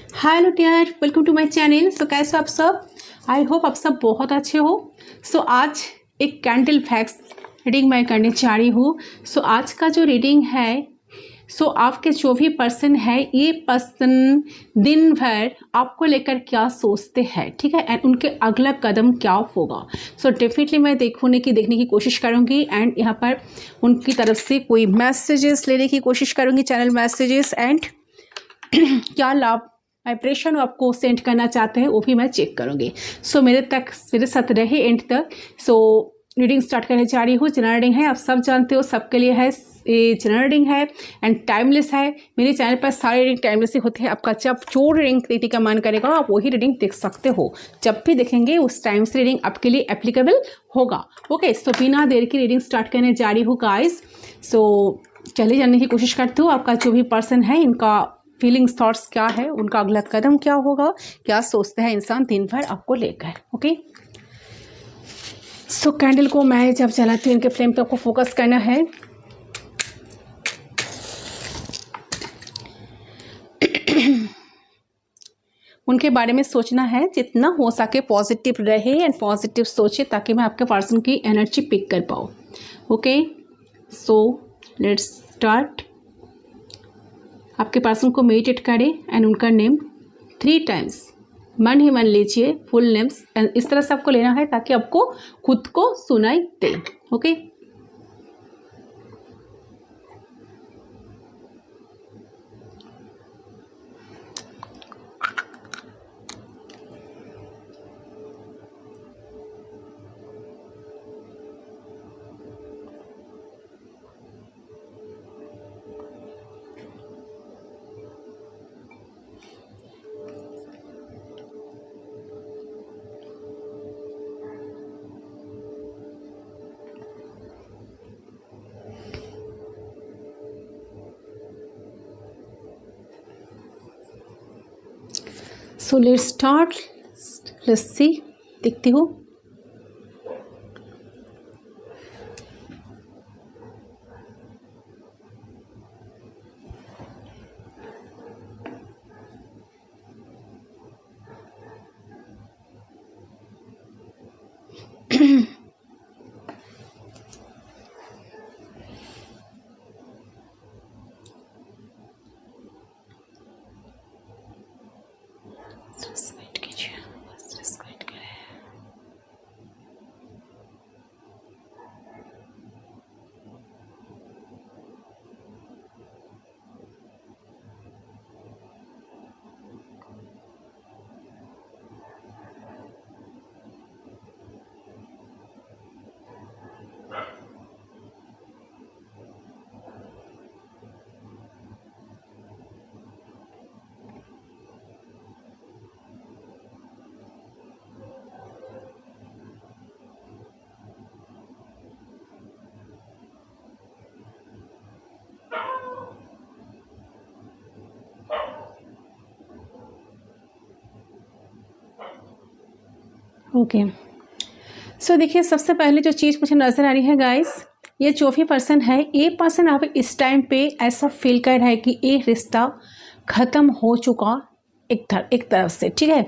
Hello dear, welcome to my channel. So कैसे हो आप सब? आई होप आप सब बहुत अच्छे हो। सो आज एक कैंडल फैक्स रीडिंग मैं करने जा रही हूँ। सो आज का जो रीडिंग है, आपके जो भी पर्सन है, ये पर्सन दिन भर आपको लेकर क्या सोचते हैं, ठीक है, एंड उनके अगला कदम क्या होगा। डेफिनेटली मैं देखने की कोशिश करूँगी एंड यहाँ पर उनकी तरफ से कोई मैसेजेस लेने की कोशिश करूँगी, चैनल मैसेजेस, एंड क्या लाभ वाइब्रेशन आपको सेंड करना चाहते हैं वो भी मैं चेक करूँगी। मेरे साथ रहे एंड तक। रीडिंग स्टार्ट करने जा रही हूँ। जनरल रीडिंग है, आप सब जानते हो, सबके लिए है। ये जनरल रीडिंग है एंड टाइमलेस है। मेरे चैनल पर सारे रीडिंग टाइमलेस ही होते हैं। आपका जब जो रीडिंग देखने का मन करेगा आप वही रीडिंग देख सकते हो। जब भी देखेंगे उस टाइम से रीडिंग आपके लिए एप्लीकेबल होगा। ओके, बिना देर की रीडिंग स्टार्ट करने जा रही हूँ गाइस। चले जाने की कोशिश करती हूँ। आपका जो भी पर्सन है, इनका फीलिंग्स थॉट्स क्या है, उनका अगला कदम क्या होगा, क्या सोचता है इंसान दिन भर आपको लेकर। ओके, कैंडल को मैं जब जलाती हूँ, इनके फ्लेम पे आपको फोकस करना है। उनके बारे में सोचना है, जितना हो सके पॉजिटिव रहे एंड पॉजिटिव सोचे, ताकि मैं आपके पर्सन की एनर्जी पिक कर पाऊँ। Okay, let's start. आपके पर्सन को मेडिटेट करें एंड उनका नेम 3 टाइम्स मन ही मन लीजिए, फुल नेम्स, एंड इस तरह से आपको लेना है ताकि आपको खुद को सुनाई दे। Okay, let's start. Let's see, देखती हूँ। ओके, देखिए, सबसे पहले जो चीज़ मुझे नज़र आ रही है गाइस, ये जो भी पर्सन है, ये पर्सन आप इस टाइम पे ऐसा फील कर रहा है कि ये रिश्ता ख़त्म हो चुका एक तरफ से, ठीक है।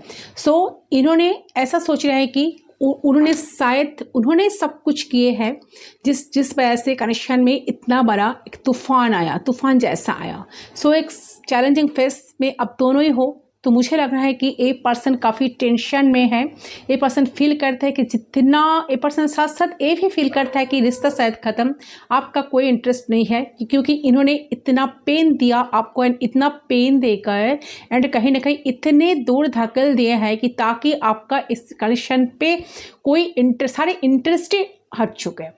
इन्होंने ऐसा सोच रहा है कि उन्होंने सब कुछ किए हैं, जिस वजह से कनेक्शन में इतना बड़ा एक तूफान जैसा आया। एक चैलेंजिंग फेस में अब दोनों ही हो, तो मुझे लग रहा है कि ये पर्सन काफ़ी टेंशन में है। ये पर्सन फील करता है कि जितना ये पर्सन साथ साथ ये भी फील करता है कि रिश्ता शायद ख़त्म, आपका कोई इंटरेस्ट नहीं है, क्योंकि इन्होंने इतना पेन दिया आपको, एंड इतना पेन देकर एंड कहीं ना कहीं इतने दूर धकेल दिए हैं कि ताकि आपका इस कनेक्शन पे कोई सारे इंटरेस्ट हट चुके हैं,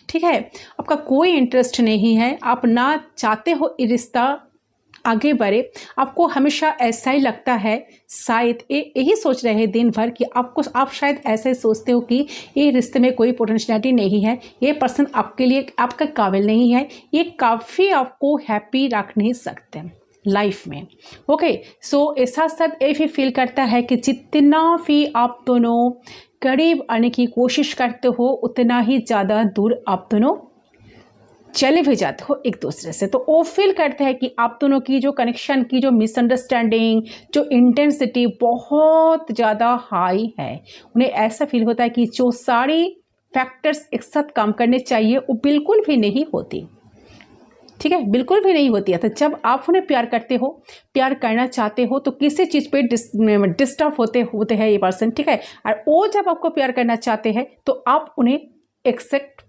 ठीक है। आपका कोई इंटरेस्ट नहीं है, आप ना चाहते हो ये रिश्ता आगे बढ़े। आपको हमेशा ऐसा ही लगता है, शायद यही सोच रहे हैं दिन भर कि आप शायद ऐसे सोचते हो कि ये रिश्ते में कोई पोटेंशियलिटी नहीं है, ये पर्सन आपके लिए आपका काबिल नहीं है, ये काफ़ी आपको हैप्पी रख नहीं सकते लाइफ में। ओके, ऐसा साथ ये भी फील करता है कि जितना भी आप दोनों करीब आने की कोशिश करते हो, उतना ही ज़्यादा दूर आप दोनों चले भी जाते हो एक दूसरे से, तो वो फील करते हैं कि आप दोनों की जो कनेक्शन की जो मिसअंडरस्टैंडिंग, जो इंटेंसिटी बहुत ज़्यादा हाई है। उन्हें ऐसा फील होता है कि जो सारी फैक्टर्स एक साथ काम करने चाहिए वो बिल्कुल भी नहीं होती। ठीक है, बिल्कुल भी नहीं होती है। तो जब आप उन्हें प्यार करते हो, प्यार करना चाहते हो, तो किसी चीज़ पे डिस्टर्ब होते हैं ये पर्सन। ठीक है, और वो जब आपको प्यार करना चाहते हैं तो आप उन्हें एक्सेप्ट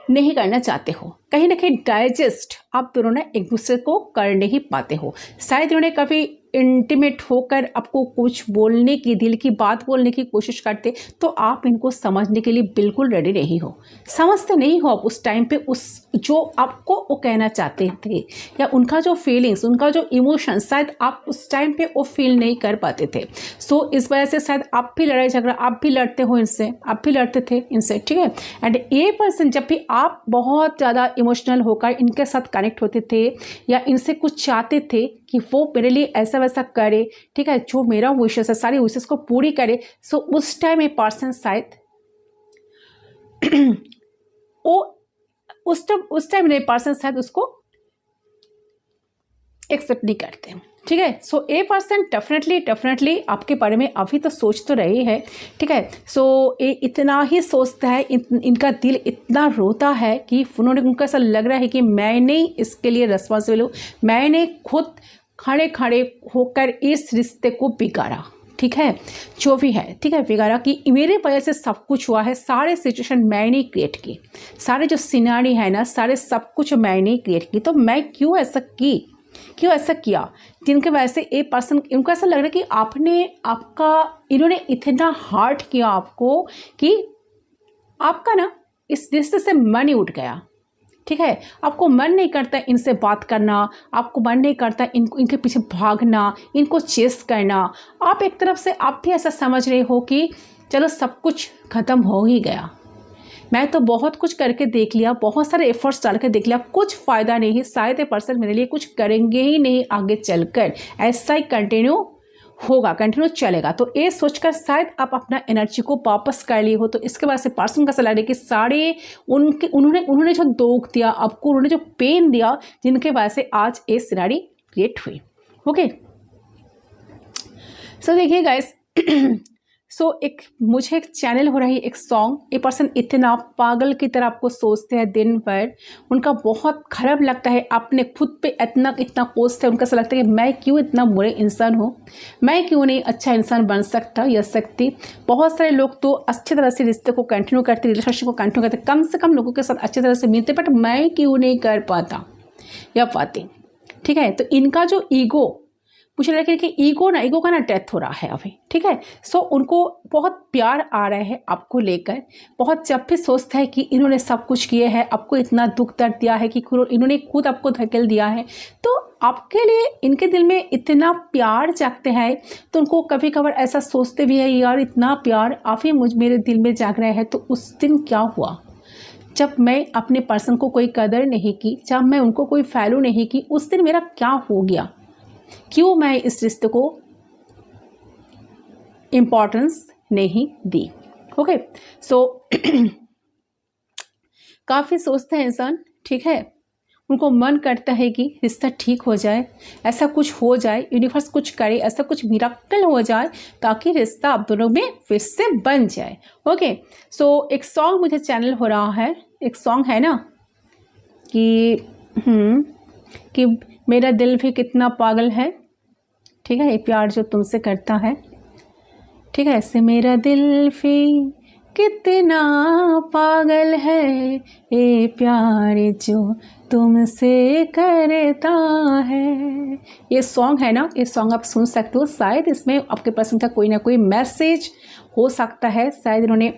नहीं करना चाहते हो। कहीं ना कहीं डाइजेस्ट आप दोनों ने एक दूसरे को कर नहीं पाते हो। शायद उन्हें कभी इंटीमेट होकर आपको कुछ बोलने की, दिल की बात बोलने की कोशिश करते, तो आप इनको समझने के लिए बिल्कुल रेडी नहीं हो, समझते नहीं हो आप उस टाइम पे उस जो आपको वो कहना चाहते थे, या उनका जो फीलिंग्स, उनका जो इमोशन शायद आप उस टाइम पे वो फील नहीं कर पाते थे। सो इस वजह से शायद आप भी लड़ाई झगड़ा, आप भी लड़ते हो इनसे, आप भी लड़ते थे इनसे। ठीक है, एंड ये पर्सन जब भी आप बहुत ज़्यादा इमोशनल होकर इनके साथ कनेक्ट होते थे या इनसे कुछ चाहते थे कि वो मेरे लिए ऐसा वैसा करे, ठीक है, जो मेरा विशेस है सारी विशेस को पूरी करे, सो उस टाइम ये पर्सन शायद वो उस टाइम ये पर्सन शायद उसको एक्सेप्ट नहीं करते। ठीक है, सो ए पर्सन डेफिनेटली आपके बारे में अभी तो सोच तो रही है। ठीक है, सो ये इतना ही सोचता है, इनका दिल इतना रोता है कि उनको ऐसा लग रहा है कि मैंने इसके लिए रिस्पॉन्सिबल हूँ, मैंने खुद खड़े खड़े होकर इस रिश्ते को बिगाड़ा। ठीक है, जो भी है, ठीक है, बिगाड़ा कि मेरे वजह से सब कुछ हुआ है, सारे सिचुएशन मैंने क्रिएट की, सारे जो सिनारी है ना, सारे सब कुछ मैंने क्रिएट की, तो मैं क्यों ऐसा किया, जिनके वजह से एक पर्सन, इनको ऐसा लग रहा है कि इन्होंने इतना हार्ट किया आपको कि आपका ना इस रिश्ते से मन ही उठ गया। ठीक है, आपको मन नहीं करता इनसे बात करना, आपको मन नहीं करता इनके पीछे भागना, इनको चेस करना। आप एक तरफ से आप भी ऐसा समझ रहे हो कि चलो सब कुछ ख़त्म हो ही गया, मैं तो बहुत कुछ करके देख लिया, बहुत सारे एफर्ट्स डाल के देख लिया, कुछ फ़ायदा नहीं, शायद ये पर्सन मेरे लिए कुछ करेंगे ही नहीं आगे चलकर, ऐसा ही कंटिन्यू चलेगा। तो ये सोचकर शायद आप अपना एनर्जी को वापस कर लिए हो। तो इसके बाद से पर्सन का सलाह है कि सारे उन्होंने जो दुख दिया आपको, उन्होंने जो पेन दिया, जिनके वजह से आज ये सिनारी क्रिएट हुई। ओके, सो देखिए गाइस, मुझे एक चैनल हो रही है, एक सॉन्ग, ये पर्सन इतना पागल की तरह आपको सोचते हैं दिन भर, उनका बहुत खराब लगता है, अपने खुद पे इतना कोसते हैं, उनका ऐसा लगता है कि मैं क्यों इतना बुरे इंसान हूँ, मैं क्यों नहीं अच्छा इंसान बन सकता या सकती। बहुत सारे लोग तो अच्छी तरह से रिश्ते को कंटिन्यू करते, रिलेशनशिप को कंटिन्यू करते, कम से कम लोगों के साथ अच्छी तरह से मिलते, बट मैं क्यों नहीं कर पाता या पाती। ठीक है, तो इनका जो ईगो, मुझे लगा कि ईगो का ना डेथ हो रहा है अभी। ठीक है, सो उनको बहुत प्यार आ रहा है आपको लेकर, बहुत जब भी सोचता है कि इन्होंने सब कुछ किए हैं, आपको इतना दुख दर्द दिया है कि इन्होंने खुद आपको धकेल दिया है, तो आपके लिए इनके दिल में इतना प्यार जागते हैं। तो उनको कभी कभार ऐसा सोचते भी है, यार इतना प्यार आप ही मेरे दिल में जाग रहा है, तो उस दिन क्या हुआ जब मैं अपने पर्सन को कोई कदर नहीं की, जब मैं उनको कोई वैल्यू नहीं की, उस दिन मेरा क्या हो गया, क्यों मैं इस रिश्ते को इम्पोर्टेंस नहीं दी। ओके, सो काफ़ी सोचते हैं इंसान। ठीक है, उनको मन करता है कि रिश्ता ठीक हो जाए, ऐसा कुछ हो जाए, यूनिवर्स कुछ करे, ऐसा कुछ मिराकल हो जाए ताकि रिश्ता आप दोनों में फिर से बन जाए। ओके, सो एक सॉन्ग मुझे चैनल हो रहा है, एक सॉन्ग है ना कि मेरा दिल भी कितना पागल है। ठीक है, ये प्यार जो तुमसे करता है। ठीक है, ऐसे मेरा दिल भी कितना पागल है, ये प्यार जो तुमसे करता है। ये सॉन्ग है ना, ये सॉन्ग आप सुन सकते हो, शायद इसमें आपके पसंद का कोई ना कोई मैसेज हो सकता है, शायद इन्होंने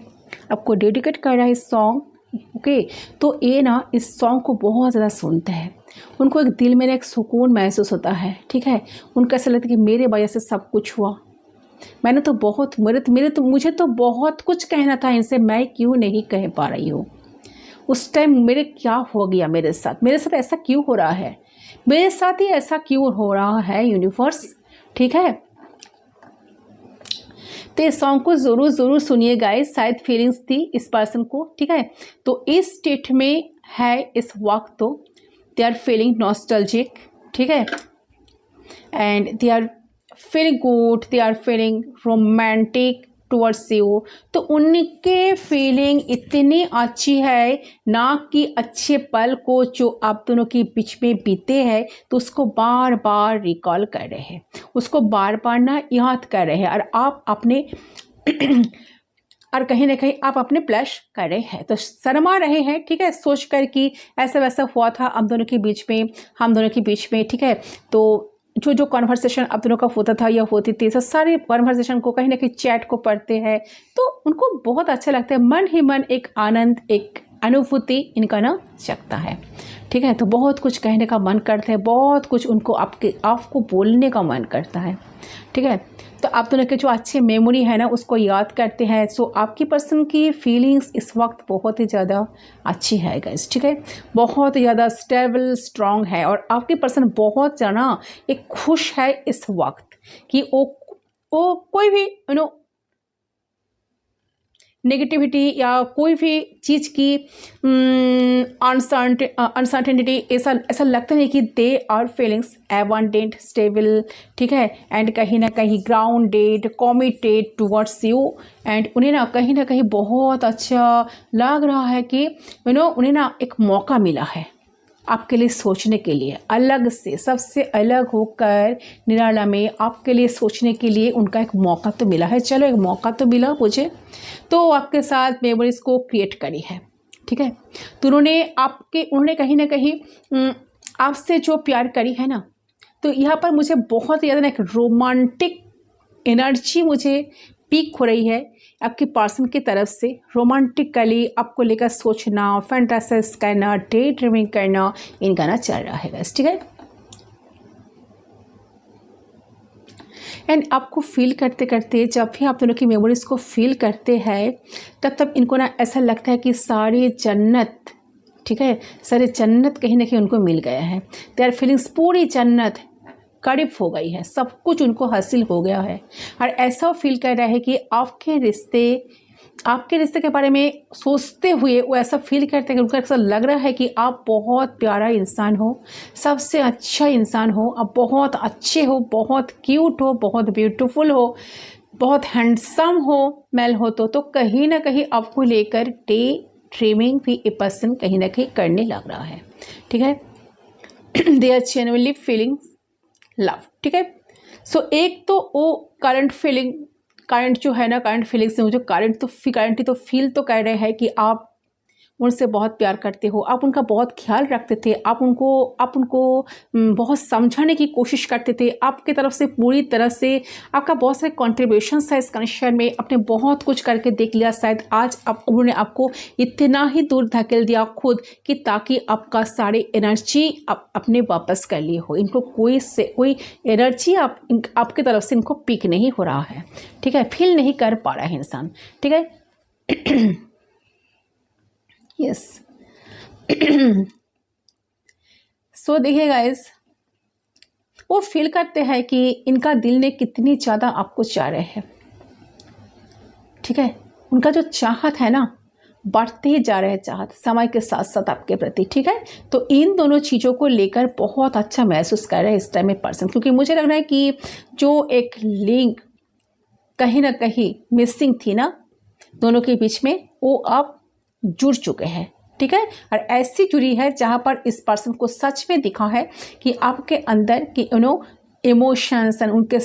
आपको डेडिकेट कर रहा है इस सॉन्ग। ओके, तो ये ना इस सॉन्ग को बहुत ज़्यादा सुनते हैं, उनको एक दिल में एक सुकून महसूस होता है। ठीक है, उनको ऐसा लगता है कि मेरे वजह से सब कुछ हुआ, मैंने तो बहुत मुझे तो बहुत कुछ कहना था इनसे, मैं क्यों नहीं कह पा रही हूँ। उस टाइम मेरे क्या हो गया, मेरे साथ ऐसा क्यों हो रहा है, मेरे साथ ही ऐसा क्यों हो रहा है यूनिवर्स। ठीक है, तो इस सॉन्ग को ज़रूर सुनिए गाइस, शायद फीलिंग्स थी इस पर्सन को, ठीक है। तो इस स्टेट में है इस वक्त, तो दे आर फीलिंग नॉस्टैल्जिक, ठीक है, and they are feeling good, they are feeling romantic towards you. तो उनके फीलिंग इतनी अच्छी है ना कि अच्छे पल को जो आप दोनों के बीच में बीते हैं तो उसको बार बार रिकॉल कर रहे हैं, उसको बार बार ना याद कर रहे हैं, और आप अपने और कहीं ना कहीं आप अपने ब्लश कर रहे हैं, तो शर्मा रहे हैं, ठीक है, सोच कर कि ऐसा वैसा हुआ था हम दोनों के बीच में, ठीक है। तो जो कॉन्वर्सेशन आप दोनों का होता था या होती थी, तो सारे कॉन्वर्सेशन को कहीं ना कहीं चैट को पढ़ते हैं तो उनको बहुत अच्छा लगता है, मन ही मन एक आनंद, एक अनुभूति इनका ना जगता है, ठीक है। तो बहुत कुछ कहने का मन करता है, बहुत कुछ उनको आपको बोलने का मन करता है, ठीक है। तो आप दोनों के जो अच्छे मेमोरी है ना उसको याद करते हैं। सो आपकी पर्सन की फीलिंग्स इस वक्त बहुत ही ज़्यादा अच्छी है गाइस, ठीक है, बहुत ज़्यादा स्टेबल स्ट्रॉन्ग है, और आपकी पर्सन बहुत ज़्यादा एक खुश है इस वक्त कि वो कोई भी नेगेटिविटी या कोई भी चीज़ की अनसर्टेनिटी ऐसा लगता नहीं कि they are feelings abundant, stable, ठीक है, एंड कहीं ना कहीं grounded, committed towards you, and उन्हें ना कहीं बहुत अच्छा लग रहा है कि उन्हें ना एक मौका मिला है आपके लिए सोचने के लिए, अलग से, सबसे अलग होकर निराला में आपके लिए सोचने के लिए उनका एक मौका तो मिला है। चलो, एक मौका तो मिला मुझे, तो आपके साथ मेमोरीज को क्रिएट करी है, ठीक है। तो उन्होंने कहीं ना कहीं आपसे जो प्यार करी है ना, तो यहाँ पर मुझे बहुत ज़्यादा एक रोमांटिक एनर्जी मुझे पीक हो रही है आपके पर्सन की तरफ से। रोमांटिकली आपको लेकर सोचना, फैंटासाइज करना, डे ड्रीमिंग करना, इनका ना चल रहा है गाइस, ठीक है। एंड आपको फील करते करते, जब भी आप दोनों की मेमोरीज को फील करते हैं तब इनको ना ऐसा लगता है कि सारी जन्नत, ठीक है, सारी जन्नत कहीं ना कहीं उनको मिल गया है। दे आर फीलिंग्स पूरी जन्नत करीब हो गई है, सब कुछ उनको हासिल हो गया है, और ऐसा फील कर रहा है कि आपके रिश्ते के बारे में सोचते हुए वो ऐसा फील करते हैं कि उनको ऐसा लग रहा है कि आप बहुत प्यारा इंसान हो, सबसे अच्छा इंसान हो, आप बहुत अच्छे हो, बहुत क्यूट हो, बहुत ब्यूटीफुल हो, बहुत हैंडसम हो, मेल हो, तो कहीं ना कहीं आपको लेकर डे ड्रीमिंग भी ए पर्सन कहीं ना कहीं करने लग रहा है, ठीक है। They are genuinely feelings love, ठीक है। सो एक तो वो करंट जो है ना, करंट फीलिंग्स से मुझे करंटली तो फील तो कर रहे हैं कि आप उनसे बहुत प्यार करते हो, आप उनका बहुत ख्याल रखते थे, आप उनको बहुत समझाने की कोशिश करते थे, आपकी तरफ से पूरी तरह से आपका बहुत सारे कॉन्ट्रीब्यूशंस है इस कनेक्शन में, आपने बहुत कुछ करके देख लिया, शायद आज उन्होंने आपको इतना ही दूर धकेल दिया खुद कि ताकि आपका सारी एनर्जी अपने वापस कर लिए हो। इनको कोई एनर्जी आपकी तरफ से इनको पिक नहीं हो रहा है, ठीक है, फील नहीं कर पा रहा है इंसान, ठीक है। यस। सो देखिए गाइस, वो फील करते हैं कि इनका दिल ने कितनी ज़्यादा आपको चाह रहे हैं, ठीक है। उनका जो चाहत है ना बढ़ते ही जा रहे हैं, चाहत समय के साथ साथ आपके प्रति, ठीक है। तो इन दोनों चीज़ों को लेकर बहुत अच्छा महसूस कर रहे हैं इस टाइम में पर्सन, क्योंकि मुझे लग रहा है कि जो एक लिंक कहीं ना कहीं मिसिंग थी ना दोनों के बीच में, वो अब जुड़ चुके हैं, ठीक है। और ऐसी जुड़ी है जहाँ पर इस पर्सन को सच में दिखा है कि आपके अंदर की इमोशंस उनके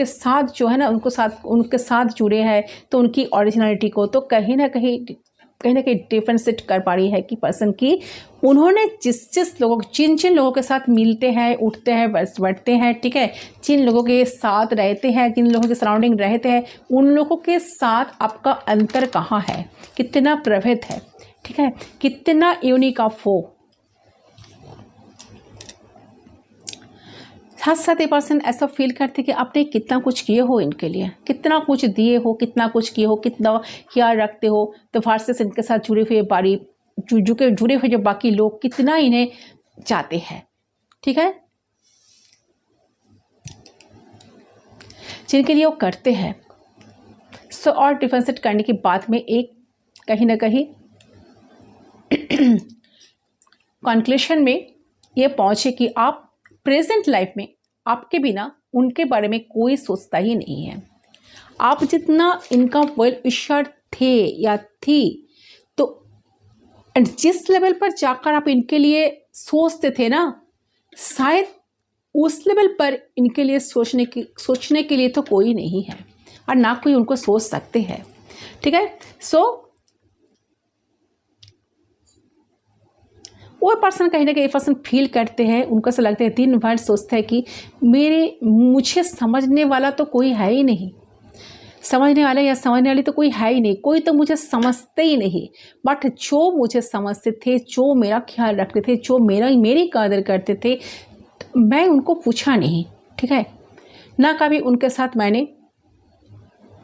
साथ जो है ना उनके साथ जुड़े हैं, तो उनकी ओरिजिनलिटी को तो कहीं ना कहीं डिफरेंशिएट कर पा रही है कि पर्सन की उन्होंने जिन लोगों के साथ मिलते हैं, उठते हैं, बैठते हैं, ठीक है, जिन लोगों के साथ रहते हैं, जिन लोगों के सराउंडिंग रहते हैं, उन लोगों के साथ आपका अंतर कहाँ है, कितना प्रभेद है, ठीक है, कितना यूनिक ऑफ हो। साथ साथ ये पर्सन ऐसा फील करते कि आपने कितना कुछ किए हो इनके लिए, कितना कुछ दिए हो, कितना कुछ किए हो, कितना ख्याल रखते हो। तो वर्सेस इनके साथ जुड़े हुए जो बाकी लोग कितना इन्हें चाहते हैं, ठीक है, जिनके लिए वो करते हैं, सो और डिफरेंशिएट करने के बाद में एक कहीं ना कहीं कंक्लूशन में ये पहुँचे कि आप प्रेजेंट लाइफ में आपके बिना उनके बारे में कोई सोचता ही नहीं है। आप जितना इनका वेल विशर थे या थी, तो जिस लेवल पर जाकर आप इनके लिए सोचते थे ना, शायद उस लेवल पर इनके लिए सोचने के लिए तो कोई नहीं है और ना कोई उनको सोच सकते हैं। ठीक है, सो वो पर्सन कहीं ना कहीं पर्सन फील करते हैं, उनको ऐसा लगता है, दिन भर सोचते हैं कि मुझे समझने वाला तो कोई है ही नहीं, समझने वाला या समझने वाली तो कोई है ही नहीं, कोई तो मुझे समझते ही नहीं। बट जो मुझे समझते थे, जो मेरा ख्याल रखते थे, जो मेरी कदर करते थे, मैं उनको पूछा नहीं। ठीक है, ना कभी उनके साथ मैंने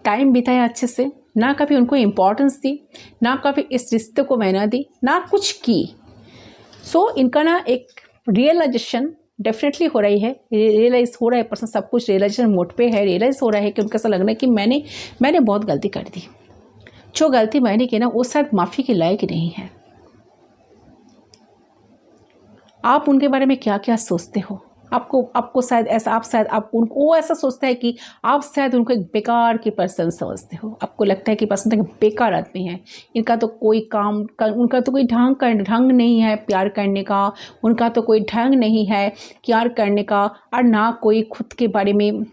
टाइम बिताया अच्छे से, ना कभी उनको इम्पोर्टेंस दी, ना कभी इस रिश्ते को मैंने दी, ना कुछ की। सो इनका ना एक रियलाइजेशन डेफिनेटली हो रही है, रियलाइज़ हो रहा है, पर्सन सब कुछ रियलाइजेशन मोड पे है, रियलाइज़ हो रहा है कि उनको ऐसा लग रहा है कि मैंने बहुत गलती कर दी, जो गलती मैंने की ना वो शायद माफ़ी के लायक नहीं है। आप उनके बारे में क्या क्या सोचते हो? आपको शायद ऐसा, आप उनको वो ऐसा सोचता है कि आप शायद उनको एक बेकार की पर्सन समझते हो। आपको लगता है कि पर्सन एक बेकार आदमी है, इनका तो कोई उनका तो कोई ढंग नहीं है प्यार करने का, उनका तो कोई ढंग नहीं है प्यार करने का, और ना कोई खुद के बारे में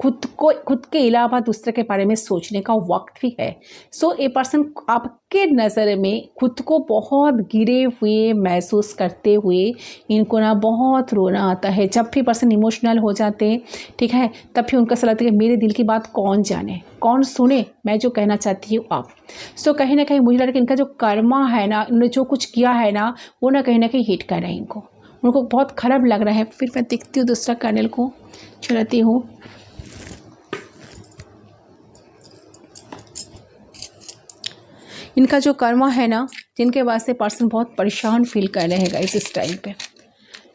खुद के अलावा दूसरे के बारे में सोचने का वक्त भी है। सो ए पर्सन आपके नज़र में खुद को बहुत गिरे हुए महसूस करते हुए इनको ना बहुत रोना आता है। जब भी पर्सन इमोशनल हो जाते हैं, ठीक है, तब भी उनका ऐसा लगता है कि मेरे दिल की बात कौन जाने, कौन सुने मैं जो कहना चाहती हूँ आप। सो कहीं ना कहीं मुझे लगता है कि इनका जो कर्मा है ना, इन्होंने जो कुछ किया है ना, वो ना कहीं हिट कर रहा है, उनको बहुत ख़राब लग रहा है। फिर मैं देखती हूँ दूसरा कर्नल को, चलाती हूँ। इनका जो कर्मा है ना, जिनके वजह से पर्सन बहुत परेशान फील कर रहे हैं इस टाइम पे,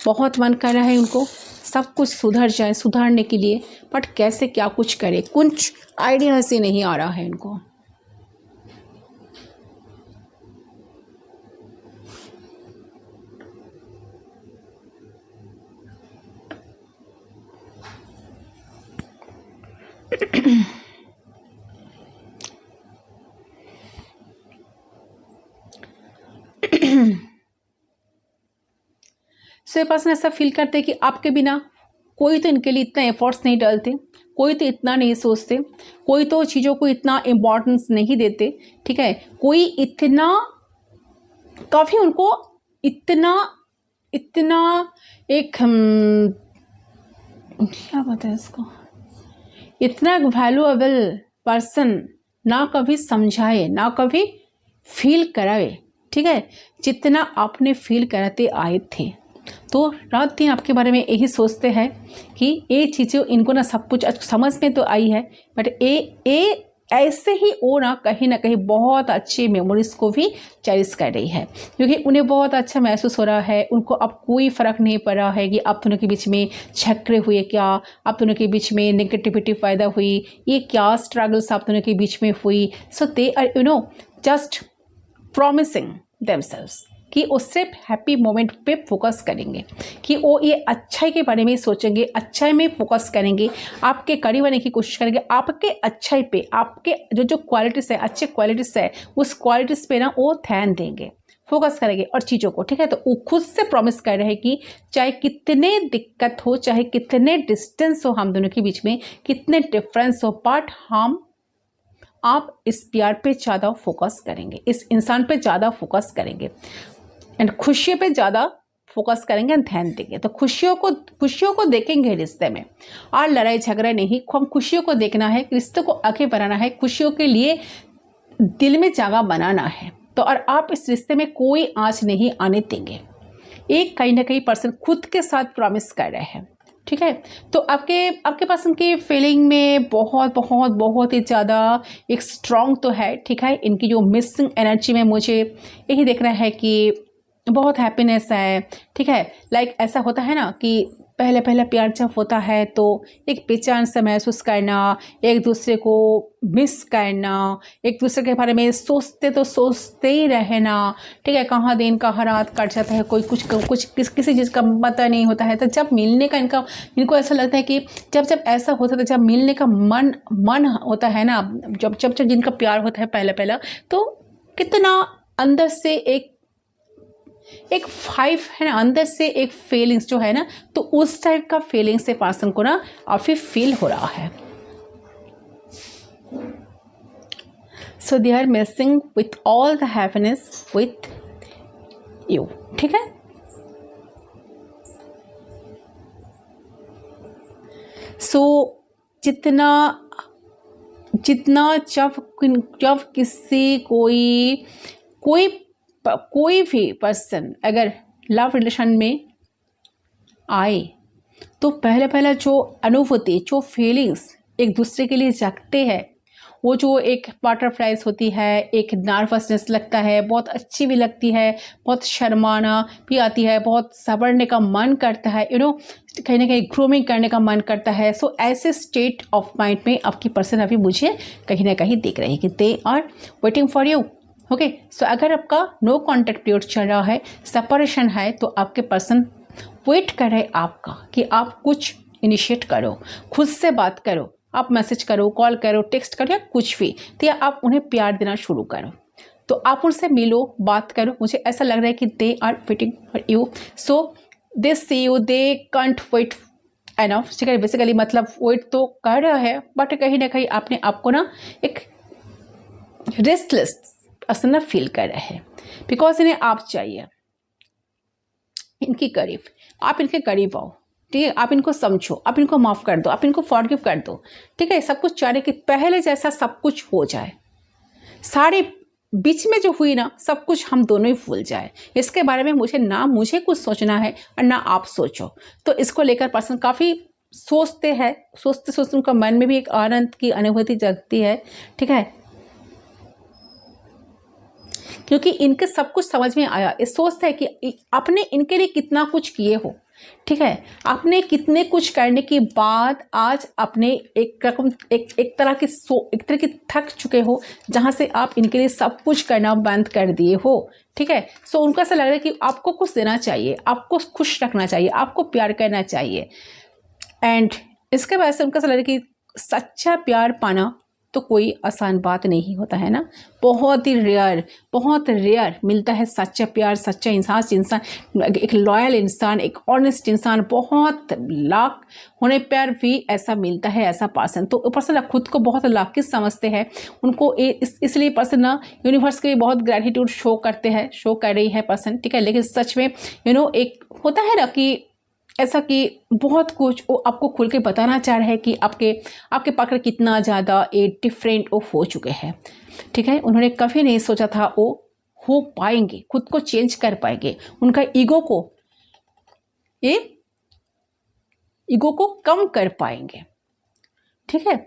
बहुत मन कर रहा है उनको सब कुछ सुधर जाए, सुधारने के लिए, बट कैसे क्या कुछ करे, कुछ आइडिया से नहीं आ रहा है इनको। सो ये पर्सन ऐसा फील करते हैं कि आपके बिना कोई तो इनके लिए इतना एफर्ट्स नहीं डालते, कोई तो इतना नहीं सोचते, कोई तो चीज़ों को इतना इम्पोर्टेंस नहीं देते। ठीक है, कोई इतना काफ़ी उनको इतना एक क्या बताएं इसको, इतना वैल्यूएबल पर्सन ना कभी समझाए, ना कभी फील कराए। ठीक है, जितना आपने फील कराते आए थे, तो रात दिन आपके बारे में यही सोचते हैं कि ये चीज़ें इनको ना सब कुछ समझ में तो आई है, बट ये ऐसे ही वो ना कहीं बहुत अच्छी मेमोरीज को भी चेरिश कर रही है, क्योंकि उन्हें बहुत अच्छा महसूस हो रहा है। उनको अब कोई फ़र्क नहीं पड़ रहा है कि आप दोनों के बीच में झगड़े हुए, क्या आप दोनों के बीच में नेगेटिविटी पैदा हुई, ये क्या स्ट्रगल्स आप दोनों के बीच में हुई। So they are just promising themselves कि वो सिर्फ हैप्पी मोमेंट पे फोकस करेंगे, कि वो ये अच्छाई के बारे में सोचेंगे, अच्छाई में फोकस करेंगे, आपके करीब आने की कोशिश करेंगे, आपके अच्छाई पे, आपके जो क्वालिटीज़ है, अच्छे क्वालिटीज़ है, उस क्वालिटीज़ पे ना वो ध्यान देंगे, फोकस करेंगे और चीज़ों को। ठीक है, तो वो खुद से प्रॉमिस कर रहे हैं कि चाहे कितने दिक्कत हो, चाहे कितने डिस्टेंस हो हम दोनों के बीच में, कितने डिफरेंस हो, बट आप इस प्यार पे ज़्यादा फोकस करेंगे, इस इंसान पे ज़्यादा फोकस करेंगे एंड खुशी पे ज़्यादा फोकस करेंगे एंड ध्यान देंगे। तो खुशियों को देखेंगे रिश्ते में, और लड़ाई झगड़ा नहीं, हम खुशियों को देखना है, रिश्ते को आगे बढ़ाना है, खुशियों के लिए दिल में जगह बनाना है। तो और आप इस रिश्ते में कोई आँच नहीं आने देंगे, एक कहीं ना कहीं पर्सन खुद के साथ प्रॉमिस कर रहे हैं। ठीक है, तो आपके पर्सन की फीलिंग में बहुत ही ज़्यादा एक स्ट्रॉन्ग तो है। ठीक है, इनकी जो मिसिंग एनर्जी में मुझे यही देख रहा है कि बहुत हैप्पीनेस है। ठीक है, लाइक ऐसा होता है ना कि पहले पहले प्यार जब होता है तो एक बेचैन सा महसूस करना, एक दूसरे को मिस करना, एक दूसरे के बारे में सोचते तो सोचते ही रहना, ठीक है। कहाँ दिन कहाँ रात कट जाता है, कोई किसी चीज़ का पता नहीं होता है। तो जब मिलने का इनको ऐसा लगता है कि जब ऐसा होता है, तो जब मिलने का मन होता है ना, जब जिनका प्यार होता है पहले पहला, तो कितना अंदर से एक फाइव है ना, अंदर से एक फीलिंग्स जो है ना, तो उस टाइप का फीलिंग से पर्सन को ना अभी फील हो रहा है। So they are missing with all the happiness with you, ठीक है। सो जितना जब किसी कोई भी पर्सन अगर लव रिलेशन में आए, तो पहले जो अनुभूति, जो फीलिंग्स एक दूसरे के लिए जगते हैं, वो जो एक बटरफ्लाइज होती है, एक नर्वसनेस लगता है, बहुत अच्छी भी लगती है, बहुत शर्माना भी आती है, बहुत संभलने का मन करता है, कहीं ना कहीं ग्रूमिंग करने का मन करता है। सो ऐसे स्टेट ऑफ माइंड में आपकी पर्सन अभी मुझे कहीं ना कहीं दिख रही है कि they are waiting for you. Okay, so अगर आपका नो कॉन्टैक्ट पीरियड चल रहा है, सेपरेशन है, तो आपके पर्सन वेट कर रहे आपका कि आप कुछ इनिशिएट करो, खुद से बात करो, आप मैसेज करो, कॉल करो, टेक्स्ट करो या कुछ भी, तो या आप उन्हें प्यार देना शुरू करो। तो आप उनसे मिलो, बात करो। मुझे ऐसा लग रहा है कि they are waiting for you, so they see you, they can't wait enough, ठीक है। बेसिकली मतलब वेट तो कर रहा है, बट कहीं ना कहीं आपने आपको ना एक रेस्टलेस असल में फील कर रहे हैं, बिकॉज इन्हें आप चाहिए, इनके करीब, आप इनके करीब आओ, ठीक है। आप इनको समझो, आप इनको माफ़ कर दो, आप इनको फॉरगिव कर दो, ठीक है। सब कुछ चाह रहे कि पहले जैसा सब कुछ हो जाए, सारे बीच में जो हुई ना सब कुछ हम दोनों ही भूल जाए। इसके बारे में मुझे कुछ सोचना है और ना आप सोचो। तो इसको लेकर पर्सन काफ़ी सोचते हैं, सोचते उनका मन में भी एक आनंद की अनुभूति जगती है, ठीक है, क्योंकि इनके सब कुछ समझ में आया। ये सोचता है कि आपने इनके लिए कितना कुछ किए हो, ठीक है। आपने कितने कुछ करने के बाद आज अपने एक तरह की थक चुके हो, जहाँ से आप इनके लिए सब कुछ करना बंद कर दिए हो, ठीक है। सो उनको ऐसा लग रहा है कि आपको कुछ देना चाहिए, आपको खुश रखना चाहिए, आपको प्यार करना चाहिए। एंड इसके वजह से उनका ऐसा लग रहा है कि सच्चा प्यार पाना तो कोई आसान बात नहीं होता है ना, बहुत रेयर मिलता है सच्चा प्यार, सच्चा इंसान, एक लॉयल इंसान, एक ऑनेस्ट इंसान, बहुत लाख होने पर भी ऐसा मिलता है ऐसा पर्सन। तो पर्सन खुद को बहुत लाकी समझते हैं, उनको इसलिए पर्सन ना यूनिवर्स के बहुत ग्रेटिट्यूड शो कर रही है पर्सन, ठीक है। लेकिन सच में एक होता है ना कि ऐसा कि बहुत कुछ वो आपको खुल के बताना चाह रहे हैं कि आपके पकड़ कितना ज़्यादा डिफरेंट वो हो चुके हैं, ठीक है। उन्होंने कभी नहीं सोचा था वो हो पाएंगे, खुद को चेंज कर पाएंगे, उनका ईगो को कम कर पाएंगे, ठीक है।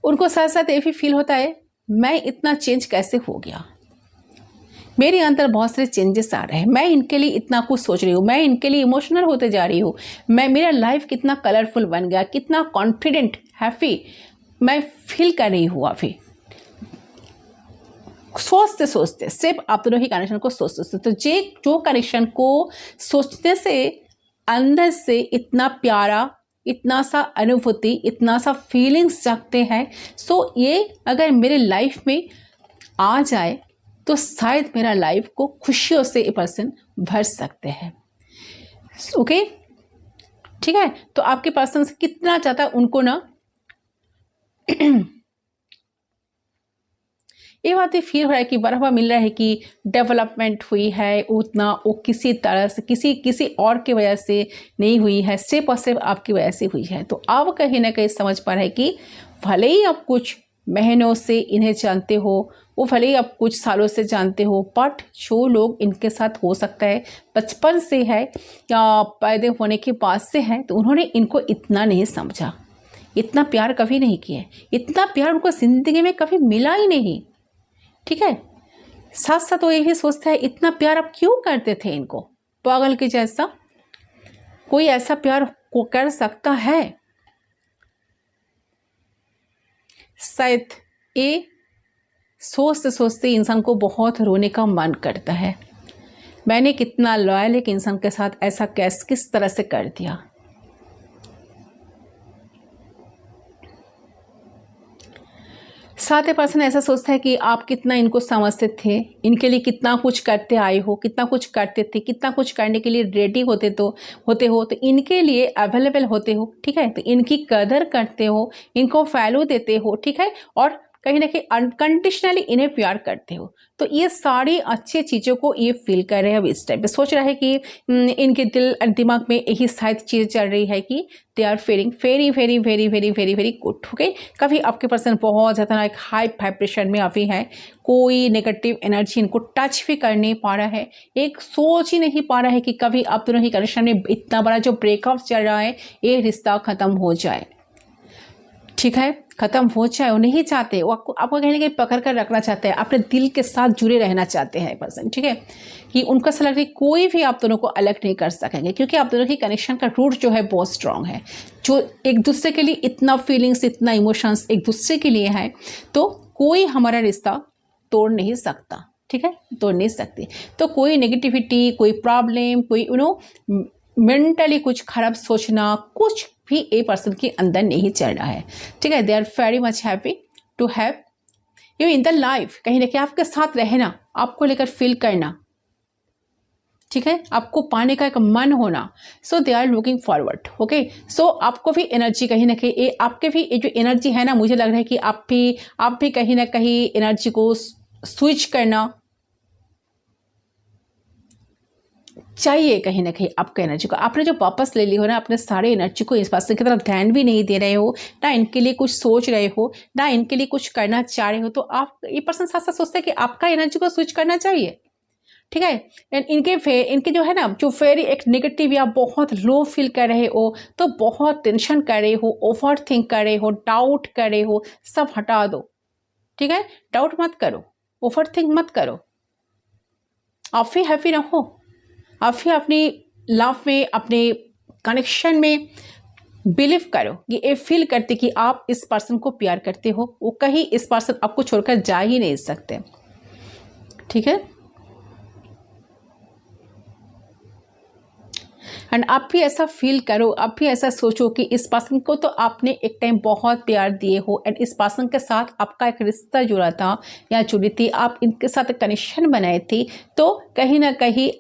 उनको साथ साथ ये भी फील होता है मैं इतना चेंज कैसे हो गया, मेरे अंदर बहुत सारे चेंजेस आ रहे हैं, मैं इनके लिए इतना कुछ सोच रही हूँ, मैं इनके लिए इमोशनल होते जा रही हूँ, मेरा लाइफ कितना कलरफुल बन गया, कितना कॉन्फिडेंट हैप्पी मैं फील कर रही हूँ। अभी सोचते सिर्फ आप दोनों ही कनेक्शन को सोचते, तो जो कनेक्शन को सोचने से अंदर से इतना प्यारा, इतना सा अनुभूति, इतना सा फीलिंग्स जगते हैं। सो ये अगर मेरे लाइफ में आ जाए तो शायद मेरा लाइफ को खुशियों से ये पर्सन भर सकते हैं, ओके, ठीक है। तो आपके पर्सन से कितना ज़्यादा उनको ना ये बात ही फील हो रहा है कि बराबर मिल रहा है कि डेवलपमेंट हुई है, उतना वो किसी तरह से किसी और की वजह से नहीं हुई है, सिर्फ और सिर्फ आपकी वजह से हुई है। तो आप कहीं ना कहीं समझ पा रहे हैं कि भले ही आप कुछ महीनों से इन्हें जानते हो, वो भले ही आप कुछ सालों से जानते हो, बट जो लोग इनके साथ हो सकता है बचपन से है या पैदा होने के बाद से है, तो उन्होंने इनको इतना नहीं समझा, इतना प्यार कभी नहीं किया, इतना प्यार उनको ज़िंदगी में कभी मिला ही नहीं, ठीक है। साथ साथ वो यही सोचता है इतना प्यार आप क्यों करते थे इनको पागल के जैसा। कोई ऐसा प्यार को कर सकता है? शायद ये सोचते सोचते इंसान को बहुत रोने का मन करता है। मैंने कितना लॉयल एक इंसान के साथ ऐसा कैसे किस तरह से कर दिया। साथ ही पर्सन ऐसा सोचता है कि आप कितना इनको समझते थे, इनके लिए कितना कुछ करते आए हो, कितना कुछ करते थे, कितना कुछ करने के लिए रेडी होते हो, तो इनके लिए अवेलेबल होते हो, ठीक है, तो इनकी कदर करते हो, इनको वैल्यू देते हो, ठीक है, और कहीं ना कहीं अनकंडीशनली इन्हें प्यार करते हो। तो ये सारी अच्छी चीज़ों को ये फील कर रहे हैं। अब इस टाइम पे सोच रहा है कि इनके दिल और दिमाग में यही शायद चीज़ चल रही है कि they are feeling very very very very very very good. Okay, कभी आपके पर्सन बहुत ज़्यादा एक हाई वाइब्रेशन में अभी है, कोई नेगेटिव एनर्जी इनको टच भी कर नहीं पा रहा है, एक सोच ही नहीं पा रहा है कि कभी आप दोनों की कनेक्शन में इतना बड़ा जो ब्रेकअप चल रहा है ये रिश्ता ख़त्म हो जाए, ठीक है, ख़त्म हो जाए। वो नहीं चाहते, वो आपको कहीं ना कहीं पकड़ कर रखना चाहते हैं, अपने दिल के साथ जुड़े रहना चाहते हैं पर्सन, ठीक है, कि उनको ऐसा लगता है कोई भी आप दोनों को अलग नहीं कर सकेंगे, क्योंकि आप दोनों की कनेक्शन का रूट जो है बहुत स्ट्रांग है, जो एक दूसरे के लिए इतना फीलिंग्स, इतना इमोशंस एक दूसरे के लिए है, तो कोई हमारा रिश्ता तोड़ नहीं सकता, ठीक है, तोड़ नहीं सकती। तो कोई नेगेटिविटी, कोई प्रॉब्लम, कोई मेंटली कुछ खराब सोचना, कुछ भी ए पर्सन के अंदर नहीं चल रहा है, ठीक है। They are very much happy to have you in the life, कहीं ना कहीं आपके साथ रहना, आपको लेकर फील करना, ठीक है, आपको पाने का एक मन होना। So they are looking forward. Okay, so आपको भी एनर्जी कहीं ना कहीं आपके भी ये जो एनर्जी है ना, मुझे लग रहा है कि आप भी कहीं ना कहीं एनर्जी को स्विच करना चाहिए, कहीं ना कहीं आपका एनर्जी को आपने जो वापस ले ली हो ना, अपने सारे एनर्जी को इस पास की तरफ ध्यान भी नहीं दे रहे हो, ना इनके लिए कुछ सोच रहे हो, ना इनके लिए कुछ करना चाह रहे हो, तो आप ये पर्सन साथ साथ सोचते हैं कि आपका एनर्जी को स्विच करना चाहिए, ठीक है। इनके जो है ना, जो वेरी एक नेगेटिव या बहुत लो फील कर रहे हो, तो बहुत टेंशन कर रहे हो, ओवर थिंक कर रहे हो, डाउट कर रहे हो, सब हटा दो, ठीक है, डाउट मत करो, ओवर थिंक मत करो, आप भी हैप्पी रहो, आप भी अपनी लव में, अपने कनेक्शन में बिलीव करो कि ये फील करते कि आप इस पर्सन को प्यार करते हो, वो कहीं इस पर्सन आपको छोड़कर जा ही नहीं सकते, ठीक है। एंड आप भी ऐसा फील करो, आप भी ऐसा सोचो कि इस पर्सन को तो आपने एक टाइम बहुत प्यार दिए हो, एंड इस पर्सन के साथ आपका एक रिश्ता जुड़ा था या जुड़ी थी, आप इनके साथ कनेक्शन बनाए थे, तो कहीं ना कहीं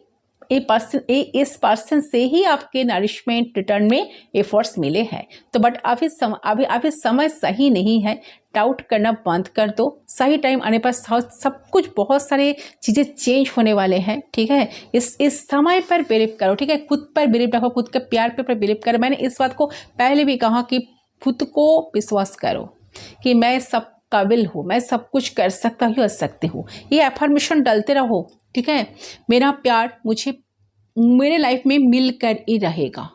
इस पर्सन से ही आपके नरिशमेंट रिटर्न में एफर्ट्स मिले हैं। तो बट अभी समय सही नहीं है, डाउट करना बंद कर दो, सही टाइम आने पर सब कुछ बहुत सारे चीज़ें चेंज होने वाले हैं, ठीक है। इस समय पर बिलीव करो, ठीक है, खुद पर बिलीव रखो, खुद के प्यार पर बिलीव करो। मैंने इस बात को पहले भी कहा कि खुद को विश्वास करो कि मैं सब काबिल हूँ, मैं सब कुछ कर सकता हूँ, कर सकती हूँ। ये एफर्मेशन डालते रहो, ठीक है, मेरा प्यार मुझे मेरे लाइफ में मिलकर ही रहेगा,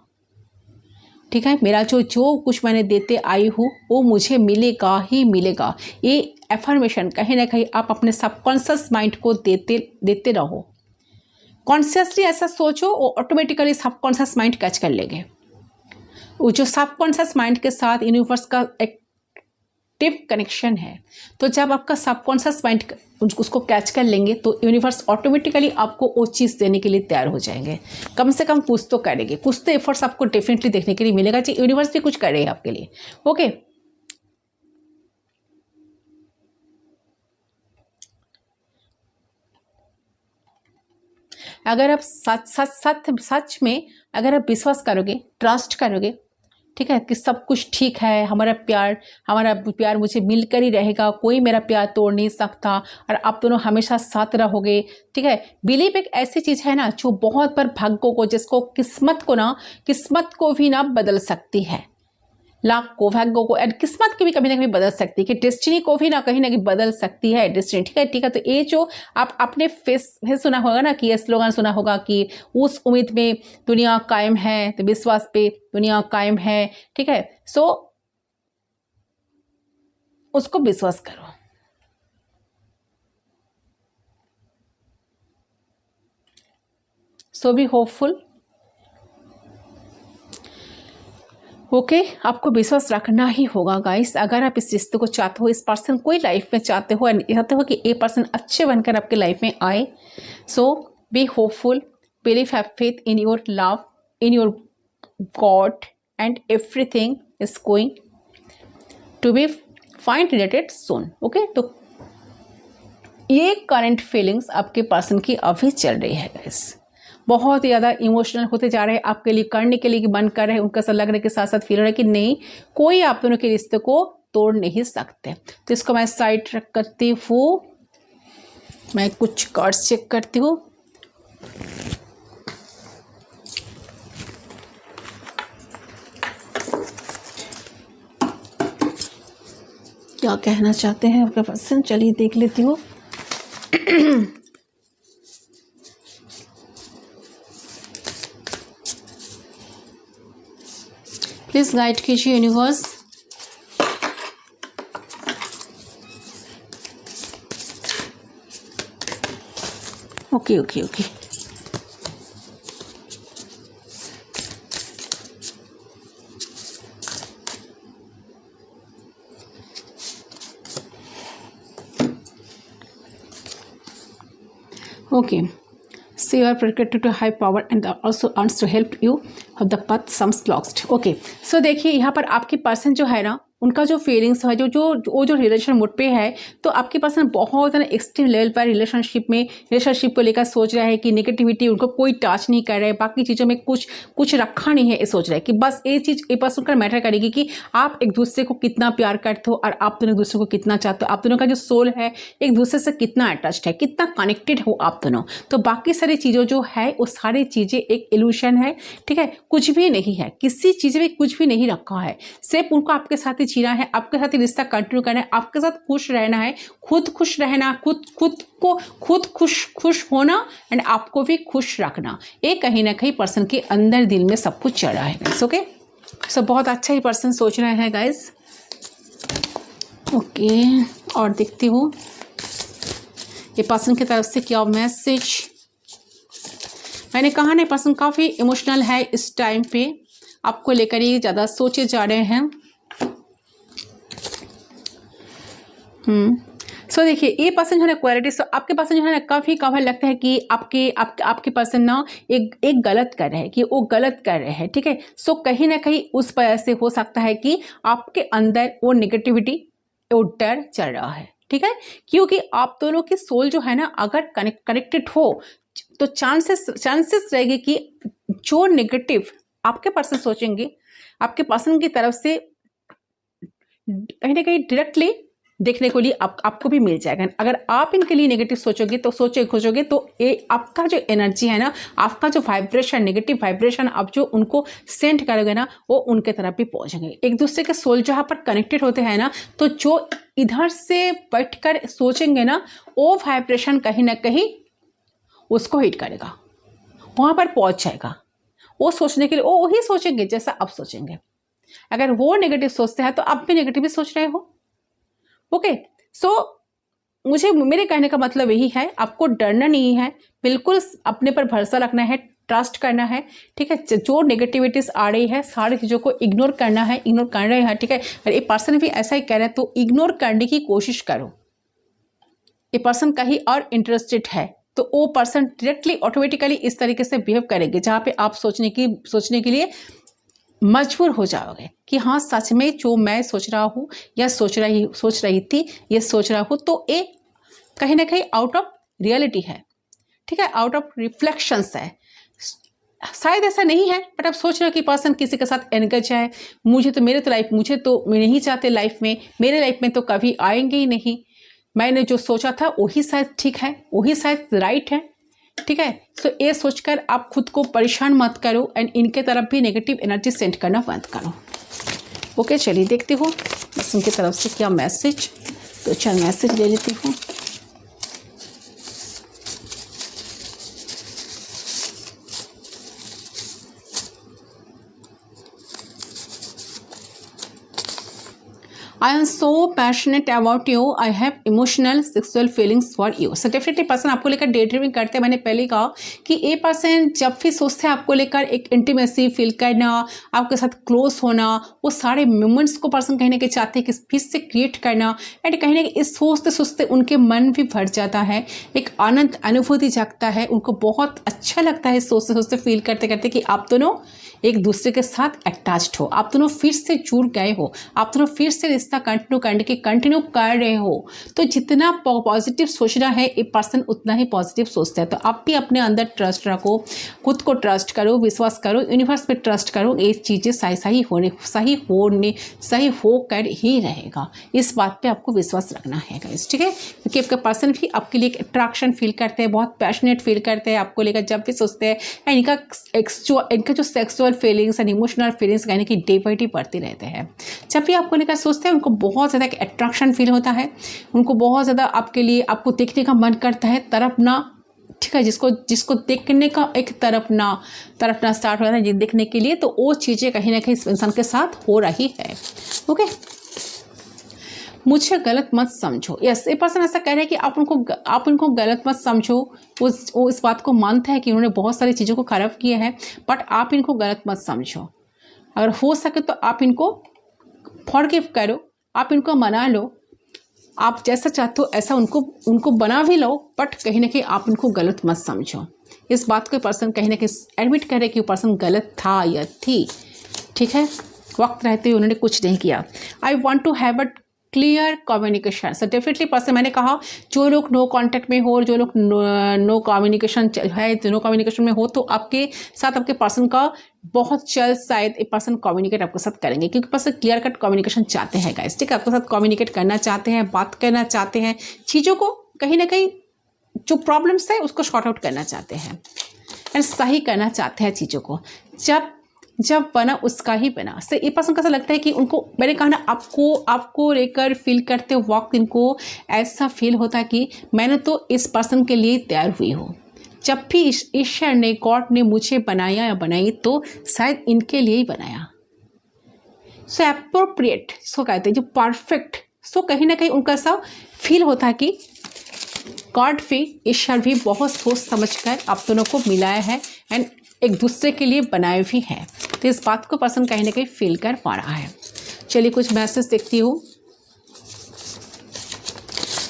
ठीक है, मेरा जो कुछ मैंने देते आई हूँ वो मुझे मिलेगा ही मिलेगा। ये एफर्मेशन कहीं ना कहीं आप अपने सबकॉन्शियस माइंड को देते रहो, कॉन्शियसली ऐसा सोचो, वो ऑटोमेटिकली सबकॉन्शियस माइंड कैच कर लेंगे। वो जो सबकॉन्शियस माइंड के साथ यूनिवर्स का एक डिप कनेक्शन है, तो जब आपका सबकॉन्शियस माइंड उसको कैच कर लेंगे तो यूनिवर्स ऑटोमेटिकली आपको वो चीज़ देने के लिए तैयार हो जाएंगे। कम से कम कुछ तो करेंगे, कुछ तो एफर्ट्स आपको डेफिनेटली देखने के लिए मिलेगा कि यूनिवर्स भी कुछ कर रहे हैं आपके लिए। ओके, अगर आप सच में अगर आप विश्वास करोगे, ट्रस्ट करोगे, ठीक है, कि सब कुछ ठीक है, हमारा प्यार मुझे मिलकर ही रहेगा, कोई मेरा प्यार तोड़ नहीं सकता, और आप दोनों हमेशा साथ रहोगे, ठीक है। बिलीव एक ऐसी चीज़ है ना जो बहुत बार भाग्यों को, जिसको किस्मत को भी ना बदल सकती है, लाख को, भाग्यों को, एंड किस्मत को भी कभी ना कभी बदल सकती है, कि डेस्टिनी को भी ना कहीं बदल सकती है डेस्टिनी, ठीक है। तो ये जो आप अपने फेस सुना होगा ना, कि ये स्लोगन सुना होगा कि उस उम्मीद में दुनिया कायम है, तो विश्वास पे दुनिया कायम है, ठीक है। सो उसको विश्वास करो, सो बी होपफुल। ओके, आपको विश्वास रखना ही होगा गाइस। अगर आप इस रिश्ते को चाहते हो, इस पर्सन को लाइफ में चाहते हो कि ये पर्सन अच्छे बनकर आपके लाइफ में आए, so be hopeful, believe, have faith in your love, in your God, and everything is going to be fine related soon. Okay, तो ये करंट फीलिंग्स आपके पर्सन की अभी चल रही है गाइस। बहुत ज़्यादा इमोशनल होते जा रहे हैं, आपके लिए करने के लिए मन कर रहे हैं, उनका ऐसा लग रहा है कि साथ साथ फील हो रहा है कि नहीं, कोई आप दोनों के रिश्ते को तोड़ नहीं सकते। तो इसको मैं साइड रख करती हूँ, मैं कुछ कार्ड्स चेक करती हूँ। क्या कहना चाहते हैं आपका पर्सन, चलिए देख लेती हूँ। प्लीज गाइड कीजिए universe. Okay okay okay, okay, so you are protected to high power and also wants to help you of the path some blocks. Okay, so देखिए यहाँ पर आपकी पर्सन जो है ना, उनका जो फीलिंग्स है, जो रिलेशन मोड पे है, तो आपके पर्सन बहुत ज़्यादा एक्सट्रीम लेवल पर रिलेशनशिप को लेकर सोच रहा है कि नेगेटिविटी उनको कोई टच नहीं कर रहा है, बाकी चीज़ों में कुछ रखा नहीं है। ये सोच रहा है कि बस ये चीज़ ये पर्सन का मैटर करेगी कि आप एक दूसरे को कितना प्यार करते हो और आप दोनों एक दूसरे को कितना चाहते हो, आप दोनों का जो सोल है एक दूसरे से कितना अटैच्ड है, कितना कनेक्टेड हो आप दोनों। तो बाकी सारी चीज़ों जो है वो सारी चीज़ें एक इल्यूशन है, ठीक है, कुछ भी नहीं है, किसी चीज़ में कुछ भी नहीं रखा है, सिर्फ उनको आपके साथ ही जीना है, आपके साथ ही रिश्ता कंटिन्यू करना है, आपके साथ खुश रहना है, खुद खुश रहना, खुद खुश होना एंड आपको भी खुश रखना। ये कहीं ना कहीं पर्सन के अंदर दिल में सब कुछ चल रहा है गाइस। ओके, सो बहुत अच्छा ही पर्सन सोच रहे हैं गाइस। ओके, और देखती हूँ ये पर्सन की तरफ से क्या मैसेज। मैंने कहा ना, पर्सन काफ़ी इमोशनल है इस टाइम पे, आपको लेकर ही ज़्यादा सोचे जा रहे हैं। सो देखिए ये पर्सन जो है क्वालिटी, सो आपके पर्सन जो है ना काफ़ी लगता है कि आपके पर्सन ना एक गलत कर रहे हैं, कि वो गलत कर रहे हैं, ठीक है। सो कहीं ना कहीं उस वजह से हो सकता है कि आपके अंदर वो नेगेटिविटी, वो डर चल रहा है, ठीक है, क्योंकि आप दोनों की सोल जो है ना अगर कनेक्टेड हो तो चांसेस रहेगी कि जो नेगेटिव आपके पर्सन सोचेंगे आपके पर्सन की तरफ से कहीं ना कहीं डायरेक्टली देखने को लिए आपको भी मिल जाएगा। अगर आप इनके लिए नेगेटिव सोचोगे तो ये आपका जो एनर्जी है ना, आपका जो वाइब्रेशन, नेगेटिव वाइब्रेशन आप जो उनको सेंड करोगे ना, वो उनके तरफ भी पहुंचेंगे। एक दूसरे के सोल जहाँ पर कनेक्टेड होते हैं ना, तो जो इधर से बैठकर सोचेंगे ना, वो वाइब्रेशन कहीं ना कहीं उसको हिट करेगा, वहाँ पर पहुँच जाएगा। वो सोचने के लिए वो वही सोचेंगे जैसा आप सोचेंगे। अगर वो नेगेटिव सोचते हैं तो आप भी नेगेटिव ही सोच रहे हो। ओके, सो मेरे कहने का मतलब यही है, आपको डरना नहीं है, बिल्कुल अपने पर भरोसा रखना है, ट्रस्ट करना है, ठीक है। जो नेगेटिविटीज आ रही है सारी चीज़ों को इग्नोर करना है, इग्नोर कर रहे हैं, ठीक है। और ये पर्सन भी ऐसा ही कह रहा है तो इग्नोर करने की कोशिश करो। ये पर्सन कहीं और इंटरेस्टेड है तो वो पर्सन डायरेक्टली ऑटोमेटिकली इस तरीके से बिहेव करेंगे जहाँ पे आप सोचने के लिए मजबूर हो जाओगे कि हाँ सच में जो मैं सोच रहा हूँ या सोच रही थी ये सोच रहा हूँ, तो ये कहीं ना कहीं आउट ऑफ रियलिटी है, ठीक है, आउट ऑफ रिफ्लेक्शंस है। शायद ऐसा नहीं है, बट आप सोच रहे हो कि पर्सन किसी के साथ एंगेज है, मुझे तो मैं नहीं चाहते लाइफ में, मेरे लाइफ में तो कभी आएंगे ही नहीं, मैंने जो सोचा था वही शायद ठीक है, वही शायद राइट है, ठीक है। सो ये सोचकर आप खुद को परेशान मत करो एंड इनके तरफ भी नेगेटिव एनर्जी सेंड करना बंद करो। ओके, चलिए देखती हूँ इनकी तरफ से क्या मैसेज, तो चल मैसेज ले लेती हूँ। I am so passionate about you, I have emotional sexual feelings for you. So definitely person आपको लेकर डे ड्रीमिंग करते हैं। मैंने पहले कहा कि ए पर्सन जब भी सोचते हैं आपको लेकर एक इंटीमेसी फील करना, आपके साथ क्लोज होना, वो सारे मोमेंट्स को पर्सन कहीं ना कहीं चाहते हैं कि फिर से क्रिएट करना, एंड कहीं ना कहीं इस सोचते सोचते उनके मन भी भर जाता है, एक आनंद अनुभूति जागता है, उनको बहुत अच्छा लगता है सोचते सोचते फील करते करते कि आप दोनों एक दूसरे के साथ अटैच्ड हो, आप दोनों फिर से जुड़ गए हो, आप दोनों फिर से रिश्ता कंटिन्यू कर रहे हो। तो जितना पॉजिटिव सोचना है एक पर्सन उतना ही पॉजिटिव सोचता है। तो आप भी अपने अंदर ट्रस्ट रखो, खुद को ट्रस्ट करो, विश्वास करो, यूनिवर्स पे ट्रस्ट करो, ये चीज़ें सही होकर ही रहेगा। इस बात पे आपको विश्वास रखना है गाइस, ठीक है, क्योंकि आपका पर्सन भी आपके लिए अट्रैक्शन फील करते हैं, बहुत पैशनेट फील करते हैं आपको लेकर जब भी सोचते हैं। इनका जो sexual feelings and emotional feelings यानी कि डे बाई डे बढ़ते रहते हैं। जब भी आपको लेकर सोचते हैं उनको बहुत ज़्यादा अट्रैक्शन फील होता है, उनको बहुत ज़्यादा आपके लिए आपको देखने का मन करता है, तड़पना, ठीक है, जिसको देखने का एक तड़पना स्टार्ट हो जाता है देखने के लिए, तो वो चीज़ें कहीं ना कहीं इस इंसान के साथ हो रही है। ओके, मुझे गलत मत समझो। यस, ये पर्सन ऐसा कह रहे हैं कि आप उनको गलत मत समझो। वो इस बात को मानता है कि उन्होंने बहुत सारी चीज़ों को खराब किया है, बट आप इनको गलत मत समझो। अगर हो सके तो आप इनको फॉरगिव करो, आप इनको मना लो, आप जैसा चाहते हो ऐसा उनको बना भी लो, बट कहीं ना कहीं आप इनको गलत मत समझो। इस बात को पर्सन कहीं ना कहीं एडमिट करे कि वो पर्सन गलत था या थी, ठीक है, वक्त रहते हुए उन्होंने कुछ नहीं किया। I want to have a clear communication. So definitely person, मैंने कहा जो लोग नो कांटेक्ट में हो और जो लोग नो कम्युनिकेशन है, नो कम्युनिकेशन में हो, तो आपके साथ आपके पर्सन का बहुत जल्द शायद एक पर्सन कम्युनिकेट आपके साथ करेंगे, क्योंकि पर्सन क्लियर कट कम्युनिकेशन चाहते हैं गाइस, ठीक है, आपके साथ कम्युनिकेट करना चाहते हैं, बात करना चाहते हैं, चीज़ों को कहीं ना कहीं जो प्रॉब्लम्स है उसको शॉर्ट आउट करना चाहते हैं एंड सही करना चाहते हैं चीज़ों को। जब बना उसका ही बना से ये पर्सन को ऐसा लगता है कि उनको, मैंने कहा ना, आपको लेकर फील करते वक्त इनको ऐसा फील होता है कि मैंने तो इस पर्सन के लिए तैयार हुई हूँ। जब भी ईश्वर ने, गॉड ने मुझे बनाया या बनाई तो शायद इनके लिए ही बनाया। सो एप्रोप्रिएट, सो कहते हैं जो परफेक्ट। सो कहीं ना कहीं उनका ऐसा फील होता है कि गॉड भी, ईश्वर भी बहुत सोच समझकर आप दोनों को मिलाया है एंड एक दूसरे के लिए बनाए भी हैं। तो इस बात को पर्सन कहीं ना कहीं फील कर पा रहा है। चलिए कुछ मैसेज देखती हूँ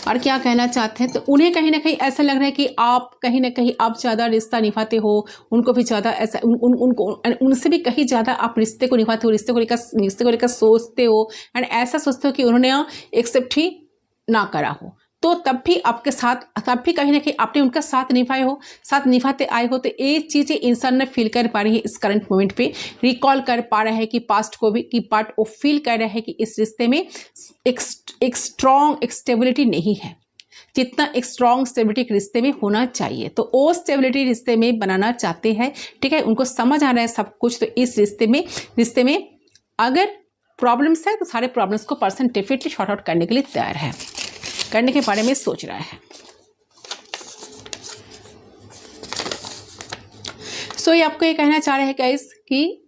और क्या कहना चाहते हैं। तो उन्हें कहीं ना कहीं ऐसा लग रहा है कि आप कहीं ना कहीं आप ज़्यादा रिश्ता निभाते हो, उनको भी ज़्यादा ऐसा उनसे भी कहीं ज़्यादा आप रिश्ते को निभाते हो, रिश्ते को लेकर सोचते हो एंड ऐसा सोचते हो कि उन्होंने एक्सेप्ट ही ना करा हो, तो तब भी आपके साथ, तब भी कहीं ना कहीं आपने उनका साथ निभाते आए हो। तो ये चीज़ें इंसान ने फील कर पा रही है इस करंट मोमेंट पे, रिकॉल कर पा रहा है कि पास्ट को भी, कि पार्ट वो फील कर रहा है कि इस रिश्ते में एक स्ट्रॉन्ग स्टेबिलिटी नहीं है, जितना एक स्ट्रॉन्ग स्टेबिलिटी रिश्ते में होना चाहिए। तो वो स्टेबिलिटी रिश्ते में बनाना चाहते हैं, ठीक है, उनको समझ आ रहा है सब कुछ। तो इस रिश्ते में अगर प्रॉब्लम्स है तो सारे प्रॉब्लम्स को पर्सन डेफिनेटली शॉर्ट आउट करने के लिए तैयार है, करने के बारे में सोच रहा है। सो ये आपको ये कहना चाह रहे हैं गाइस कि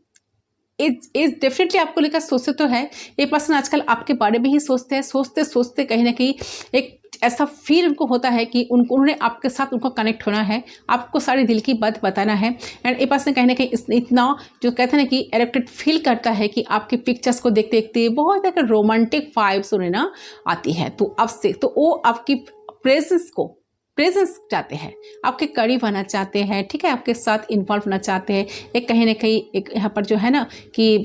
इस डेफिनेटली आपको लेकर सोचते तो है, ये पर्सन आजकल आपके बारे में ही सोचते हैं, सोचते कहीं ना कहीं एक ऐसा फील उनको होता है कि उन्होंने आपके साथ उनको कनेक्ट होना है, आपको सारी दिल की बात बताना है एंड ये पर्सन कहीं ना कहीं इतना जो कहते हैं ना कि एडिक्टेड फील करता है कि आपकी पिक्चर्स को देखते देखते बहुत ज़्यादा रोमांटिक वाइब्स उन्हें ना आती है। तो अब से तो वो आपकी प्रेजेंस चाहते हैं, आपके करीब आना चाहते हैं, ठीक है, आपके साथ इन्वॉल्व होना चाहते हैं। एक कहीं ना कहीं एक यहाँ पर जो है ना कि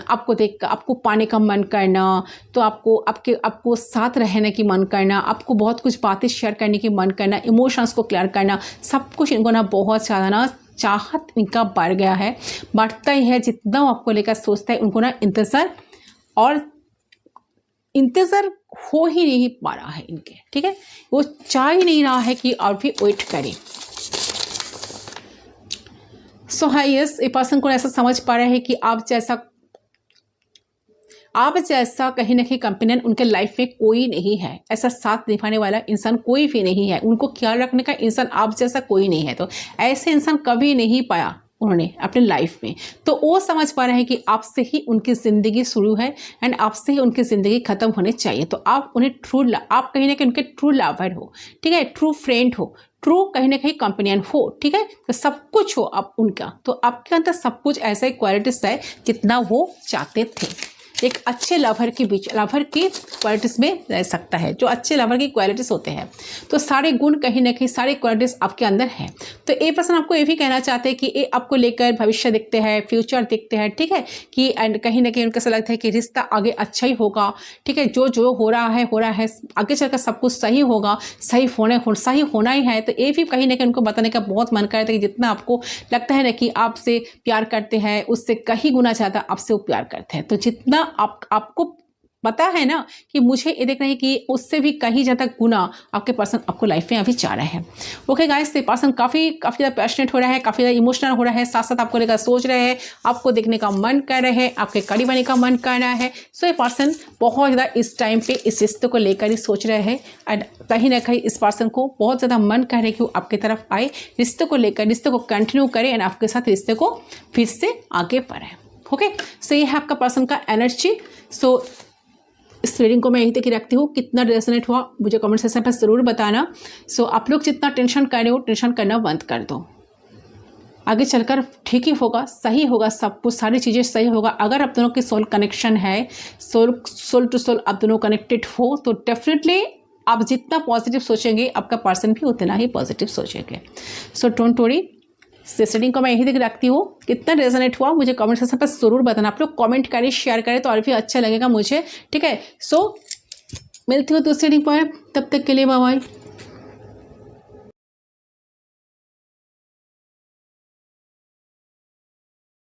आपको देख आपको पाने का मन करना, तो आपको साथ रहने की मन करना, आपको बहुत कुछ बातें शेयर करने की मन करना, इमोशंस को क्लियर करना, सब कुछ इनको ना बहुत ज़्यादा ना चाहत इनका बढ़ गया है, बढ़ता ही है। जितना वो आपको लेकर सोचता है उनको ना इंतज़ार हो ही नहीं पा रहा है इनके, ठीक है, वो चाह ही नहीं रहा है कि और भी वेट करें। सो हाई यस, ये पर्सन को ऐसा समझ पा रहा है कि आप जैसा कहीं ना कहीं कंपेनियन उनके लाइफ में कोई नहीं है, ऐसा साथ निभाने वाला इंसान कोई भी नहीं है, उनको ख्याल रखने का इंसान आप जैसा कोई नहीं है। तो ऐसे इंसान कभी नहीं पाया उन्होंने अपने लाइफ में, तो वो समझ पा रहे हैं कि आपसे ही उनकी ज़िंदगी शुरू है एंड आपसे ही उनकी ज़िंदगी ख़त्म होने चाहिए। तो आप उन्हें आप कहीं ना कहीं उनके ट्रू लवर हो, ठीक है, ट्रू फ्रेंड हो, ट्रू कहीं ना कहीं कंपेनियन हो, ठीक है, तो सब कुछ हो आप उनका। तो आपके अंदर सब कुछ ऐसा ही क्वालिटीज है जितना वो चाहते थे। एक अच्छे लवर की क्वालिटीज़ में रह सकता है, जो अच्छे लवर की क्वालिटीज़ होते हैं, तो सारे गुण कहीं ना कहीं सारी क्वालिटीज़ आपके अंदर हैं। तो ए पर्सन आपको ये भी कहना चाहते हैं कि ये आपको लेकर भविष्य देखते हैं, फ्यूचर देखते हैं, ठीक है, कि एंड कहीं ना कहीं उनको ऐसा लगता है कि रिश्ता आगे अच्छा ही होगा, ठीक है, जो जो हो रहा है आगे चलकर सब कुछ सही होगा, सही होना ही है। तो ये भी कहीं ना कहीं उनको बताने का बहुत मन करता है कि जितना आपको लगता है ना कि आपसे प्यार करते हैं, उससे कहीं गुना ज़्यादा आपसे वो प्यार करते हैं। तो जितना आपको पता है ना कि मुझे ये देखना है कि उससे भी कहीं ज़्यादा गुना आपके पर्सन आपको लाइफ में अभी चाह रहे हैं। ओके गाइस, तो पर्सन काफ़ी ज़्यादा पैशनेट हो रहा है, काफ़ी ज़्यादा इमोशनल हो रहा है, साथ साथ आपको लेकर सोच रहे हैं, आपको देखने का मन कर रहे हैं, आपके करीब आने का मन कर रहा है। सो ये पर्सन बहुत ज़्यादा इस टाइम पे इस रिश्ते को लेकर ही सोच रहे हैं एंड कहीं ना कहीं इस पर्सन को बहुत ज़्यादा मन कर रहे हैं कि वो आपकी तरफ आए, रिश्ते को लेकर, रिश्ते को कंटिन्यू करें एंड आपके साथ रिश्ते को फिर से आगे बढ़े। ओके, सो ये है आपका पर्सन का एनर्जी। सो इस रीडिंग को मैं यहीं तक ही रखती हूँ। कितना रेजोनेट हुआ मुझे कमेंट सेक्शन पर ज़रूर बताना। सो आप लोग जितना टेंशन कर रहे हो, टेंशन करना बंद कर दो। आगे चलकर ठीक ही होगा, सही होगा, सब कुछ सारी चीज़ें सही होगा। अगर आप दोनों की सोल कनेक्शन है, सोल टू सोल आप दोनों कनेक्टेड हो, तो डेफिनेटली आप जितना पॉजिटिव सोचेंगे आपका पर्सन भी उतना ही पॉजिटिव सोचेंगे। सो डोंट वरी, इस रीडिंग को मैं यहीं तक रखती हूँ। कितना रेजोनेट हुआ मुझे कमेंट सेक्शन पर ज़रूर बताना। आप लोग कमेंट करें, शेयर करें तो और भी अच्छा लगेगा मुझे, ठीक है। सो मिलती हूँ दूसरी रीडिंग पर, तब तक के लिए बाय बाय।